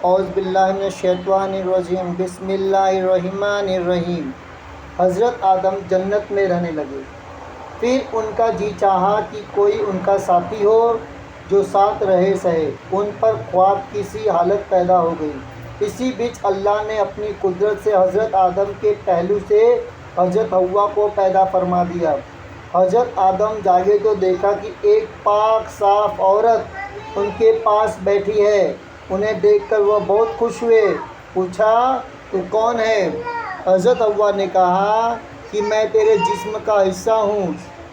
اعوذ باللہ من الشیطان الرجیم، بسم اللہ الرحمن الرحیم۔ حضرت آدم جنت میں رہنے لگے۔ پھر ان کا جی چاہا کہ کوئی ان کا ساتھی ہو جو ساتھ رہے سہے۔ ان پر خواب کی سی حالت پیدا ہو گئی۔ اسی بیچ اللہ نے اپنی قدرت سے حضرت آدم کے پہلو سے حضرت حوا کو پیدا فرما دیا۔ حضرت آدم جاگے تو دیکھا کہ ایک پاک صاف عورت ان کے پاس بیٹھی ہے۔ انہیں دیکھ کر وہ بہت خوش ہوئے۔ پوچھا، تو کون ہے؟ حضرت حوا نے کہا کہ میں تیرے جسم کا حصہ ہوں،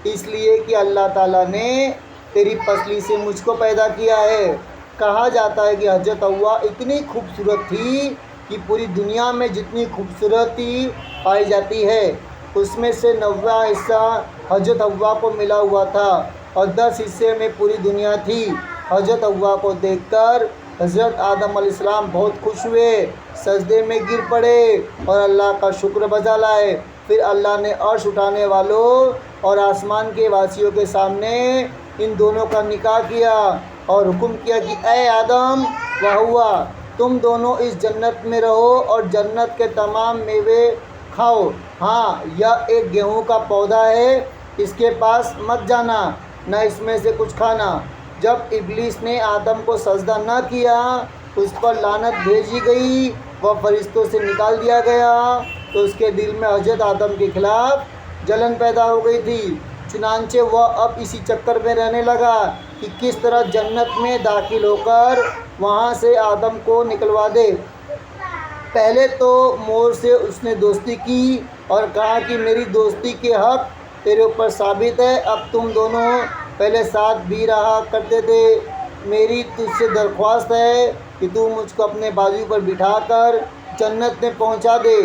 اس لیے کہ اللہ تعالیٰ نے تیری پسلی سے مجھ کو پیدا کیا ہے۔ کہا جاتا ہے کہ حضرت حوا اتنی خوبصورت تھی کہ پوری دنیا میں جتنی خوبصورتی پائی جاتی ہے اس میں سے 90 حصہ حضرت حوا کو ملا ہوا تھا اور 10 حصے میں پوری دنیا تھی۔ حضرت حوا کو دیکھ کر حضرت آدم علیہ السلام بہت خوش ہوئے، سجدے میں گر پڑے اور اللہ کا شکر بجا لائے۔ پھر اللہ نے عرش اٹھانے والوں اور آسمان کے واسیوں کے سامنے ان دونوں کا نکاح کیا اور حکم کیا کہ اے آدم و حوا، تم دونوں اس جنت میں رہو اور جنت کے تمام میوے کھاؤ۔ ہاں، یہ ایک گیہوں کا پودا ہے، اس کے پاس مت جانا، نہ اس میں سے کچھ کھانا۔ جب ابلیس نے آدم کو سجدہ نہ کیا، اس پر لعنت بھیجی گئی، وہ فرشتوں سے نکال دیا گیا، تو اس کے دل میں حضرت آدم کے خلاف جلن پیدا ہو گئی تھی۔ چنانچہ وہ اب اسی چکر میں رہنے لگا کہ کس طرح جنت میں داخل ہو کر وہاں سے آدم کو نکلوا دے۔ پہلے تو مور سے اس نے دوستی کی اور کہا کہ میری دوستی کے حق تیرے اوپر ثابت ہے، اب تم دونوں پہلے ساتھ بھی رہا کرتے تھے۔ میری تجھ سے درخواست ہے کہ تو مجھ کو اپنے بازو پر بٹھا کر جنت میں پہنچا دے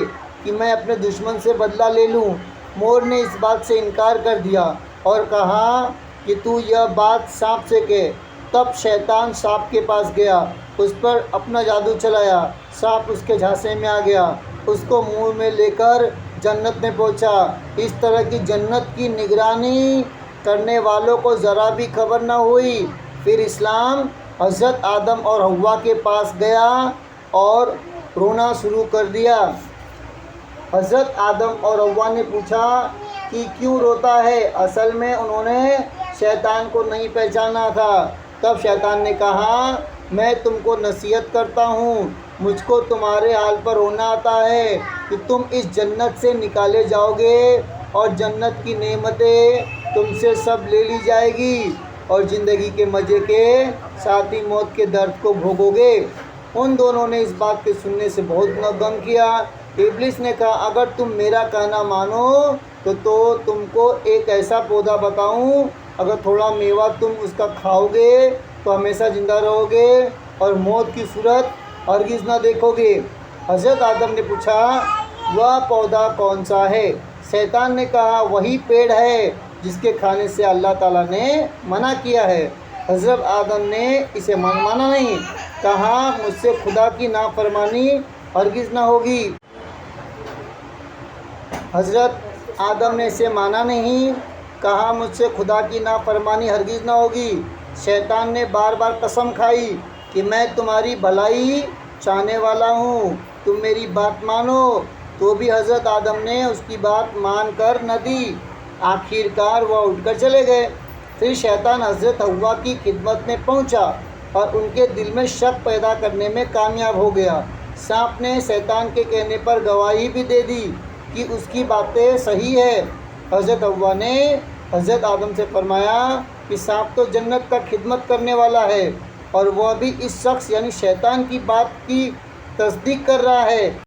کہ میں اپنے دشمن سے بدلہ لے لوں۔ مور نے اس بات سے انکار کر دیا اور کہا کہ تو یہ بات سانپ سے کہہ۔ تب شیطان سانپ کے پاس گیا، اس پر اپنا جادو چلایا، سانپ اس کے جھانسے میں آ گیا، اس کو منہ میں لے کر جنت میں پہنچا۔ اس طرح کی جنت کی نگرانی کرنے والوں کو ذرا بھی خبر نہ ہوئی۔ پھر اسلام حضرت آدم اور حوا کے پاس گیا اور رونا شروع کر دیا۔ حضرت آدم اور حوا نے پوچھا کہ کیوں روتا ہے؟ اصل میں انہوں نے شیطان کو نہیں پہچانا تھا۔ تب شیطان نے کہا، میں تم کو نصیحت کرتا ہوں، مجھ کو تمہارے حال پر رونا آتا ہے کہ تم اس جنت سے نکالے جاؤ گے اور جنت کی نعمتیں تم سے سب لے لی جائے گی اور زندگی کے مزے کے ساتھ ہی موت کے درد کو بھوگو گے۔ ان دونوں نے اس بات کے سننے سے بہت غم کیا۔ ابلیس نے کہا، اگر تم میرا کہنا مانو تو تم کو ایک ایسا پودا بتاؤں، اگر تھوڑا میوہ تم اس کا کھاؤ گے تو ہمیشہ زندہ رہو گے اور موت کی صورت ہرگز نہ دیکھو گے۔ حضرت آدم نے پوچھا، وہ پودا کون سا ہے؟ شیطان نے کہا، وہی پیڑ ہے جس کے کھانے سے اللہ تعالیٰ نے منع کیا ہے۔ حضرت آدم نے اسے مانا نہیں، کہا مجھ سے خدا کی نافرمانی ہرگز نہ ہوگی۔ حضرت آدم نے اسے مانا نہیں، کہا مجھ سے خدا کی نافرمانی ہرگز نہ ہوگی۔ شیطان نے بار بار قسم کھائی کہ میں تمہاری بھلائی چاہنے والا ہوں، تم میری بات مانو، تو بھی حضرت آدم نے اس کی بات مان کر نہ دی۔ آخر کار وہ اٹھ کر چلے گئے۔ پھر شیطان حضرت حوا کی خدمت میں پہنچا اور ان کے دل میں شک پیدا کرنے میں کامیاب ہو گیا۔ سانپ نے شیطان کے کہنے پر گواہی بھی دے دی کہ اس کی باتیں صحیح ہے۔ حضرت حوا نے حضرت آدم سے فرمایا کہ سانپ تو جنت کا خدمت کرنے والا ہے اور وہ بھی اس شخص یعنی شیطان کی بات کی تصدیق کر رہا ہے۔